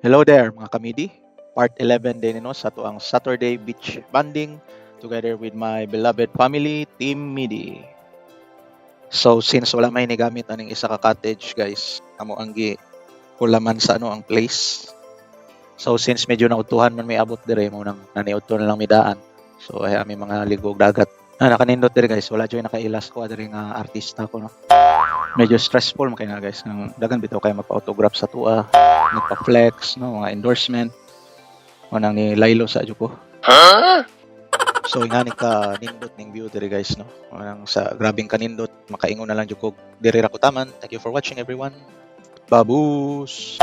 Hello there mga kamidi. Part 11 din no sa tuang Saturday beach bonding together with my beloved family, Team Midi. So since wala may nigamit aning isa ka cottage guys, amo ang ulaman sa ang place. So since medyo nautuhan man may abot dire mo nang naniudto na lang midaan. So ay ami mga ligog dagat. Nakanindot dire guys, wala joy nakailas ko dire nga artista ko no. Medyo stressful man kay na guys nang dagan bitaw kay magpa-autograph sa tua, nagpa-flex no, mga endorsement o nang ni Lilo sa ko. So ingani ka nindot ning view diri guys no. Ang sa grabing kanindot makaingon na lang jud ko diri ra ko taman. Thank you for watching everyone. Babus.